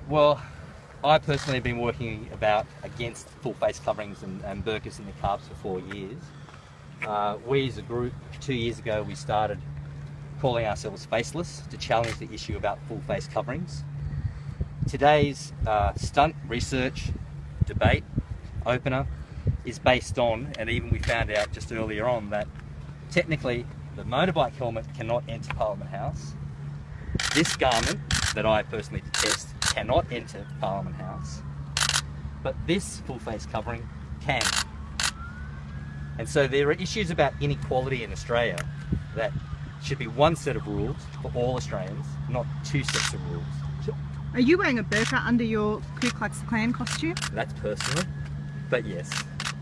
Well, I personally have been working against full face coverings and burqas and niqabs for 4 years. We as a group, 2 years ago, we started calling ourselves Faceless to challenge the issue about full face coverings. Today's stunt research, debate, opener is based on, and even we found out just earlier on, that technically the motorbike helmet cannot enter Parliament House. This garment, that I personally detest, cannot enter Parliament House, but this full face covering can. And so there are issues about inequality in Australia that should be one set of rules for all Australians, not two sets of rules. Are you wearing a burqa under your Ku Klux Klan costume? That's personal, but yes.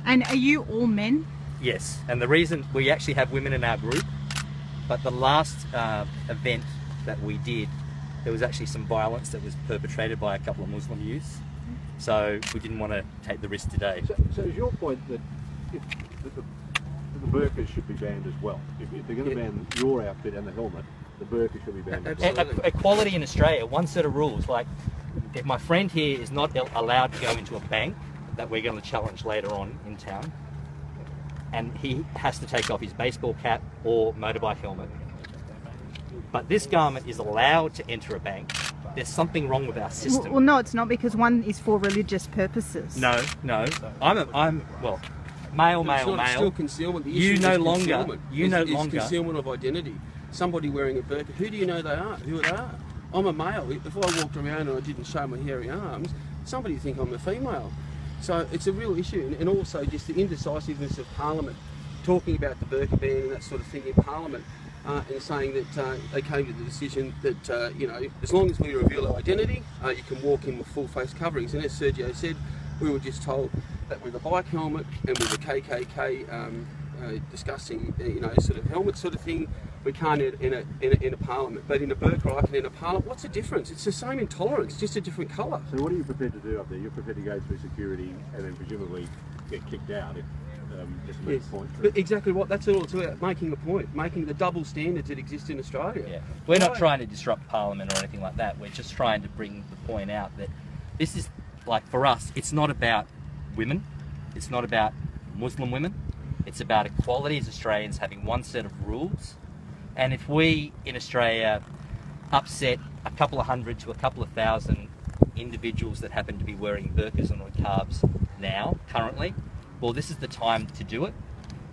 And are you all men? Yes, and the reason we actually have women in our group, but the last event that we did, there was actually some violence that was perpetrated by a couple of Muslim youths, so we didn't want to take the risk today. So is your point that the burqas should be banned as well? If they're going to ban your outfit and the helmet, the burqa should be banned as well? Equality in Australia, one set of rules. Like, if my friend here is not allowed to go into a bank that we're going to challenge later on in town, and he has to take off his baseball cap or motorbike helmet, but this garment is allowed to enter a bank, there's something wrong with our system. Well, no, it's not, because one is for religious purposes. No. Well, male. Still concealment. The you issue no is longer. concealment. You no It's longer. concealment of identity. Somebody wearing a burqa. Who do you know they are? Who they are? I'm a male. If I walked around and I didn't show my hairy arms, somebody would think I'm a female. So it's a real issue, and also just the indecisiveness of Parliament, talking about the burqa ban and that sort of thing in Parliament, and saying that they came to the decision that you know, as long as we reveal our identity, you can walk in with full face coverings. And as Sergio said, we were just told that with a bike helmet and with a KKK discussing, you know, sort of helmet sort of thing, we can't in a Parliament. But in a burqa, I can in a Parliament. What's the difference? It's the same intolerance, just a different colour. So what are you prepared to do up there? You're prepared to go through security and then presumably get kicked out if just make a point. But exactly what, that's all it's about, making the point, making the double standards that exist in Australia. Yeah. We're not trying to disrupt Parliament or anything like that. We're just trying to bring the point out that this is, like, for us, it's not about women, it's not about Muslim women, it's about equality as Australians having one set of rules. And if we in Australia upset a couple of hundred to a couple of thousand individuals that happen to be wearing burqas and niqabs now, currently, well, this is the time to do it.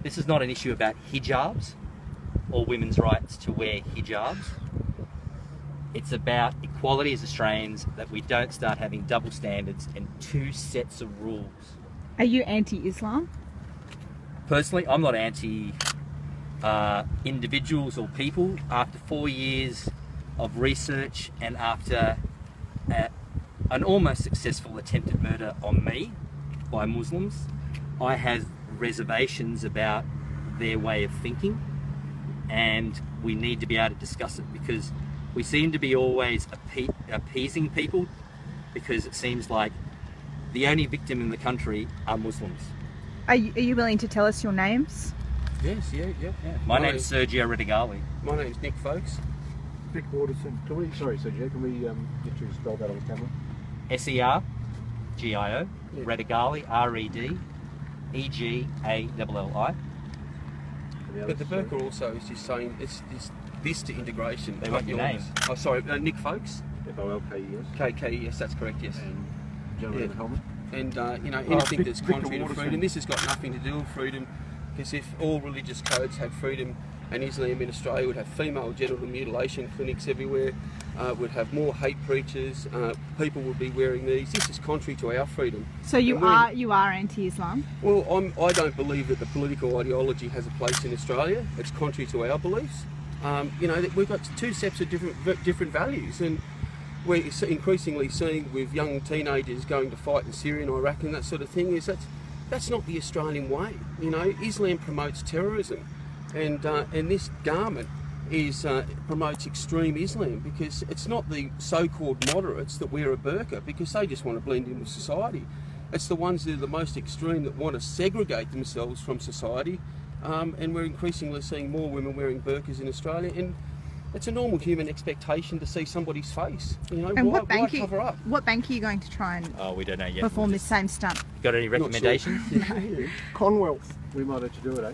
This is not an issue about hijabs or women's rights to wear hijabs. It's about equality as Australians, that we don't start having double standards and two sets of rules. Are you anti-Islam? Personally, I'm not anti individuals or people. After 4 years of research and after an almost successful attempted murder on me by Muslims, I have reservations about their way of thinking, and we need to be able to discuss it, because we seem to be always appeasing people, because it seems like the only victim in the country are Muslims. Are you willing to tell us your names? Yes, yeah. My name's Sergio Redigali. My name's Nick Folks. Nick Waterson. Sorry, Sergio, can we get you to spell that on camera? S-E-R-G-I-O, Redigali, R-E-D-E-G-A-L-L-I. But the burqa also is just saying it's this to integration. They want your name. Oh, sorry, Nick Folks. F-O-L-K-E-S. K-K-E-S, that's correct, yes. And gentleman in the helmet. And you know, anything that's contrary to freedom, this has got nothing to do with freedom, because if all religious codes had freedom, and Islam in Australia would have female genital mutilation clinics everywhere, would have more hate preachers, people would be wearing these. This is contrary to our freedom. So you are anti-Islam? Well, I don't believe that the political ideology has a place in Australia. It's contrary to our beliefs. You know, we've got two sets of different values, and we're increasingly seeing with young teenagers going to fight in Syria and Iraq and that sort of thing, is that's not the Australian way. You know, Islam promotes terrorism, and this garment promotes extreme Islam, because it's not the so-called moderates that wear a burqa because they just want to blend in with society. It's the ones that are the most extreme that want to segregate themselves from society, and we're increasingly seeing more women wearing burqas in Australia. And It's a normal human expectation to see somebody's face. You know, And why what cover up? bank are you going to try and Oh, we don't know yet. perform this same stunt? Got any recommendations? Commonwealth. We might let you do it, eh?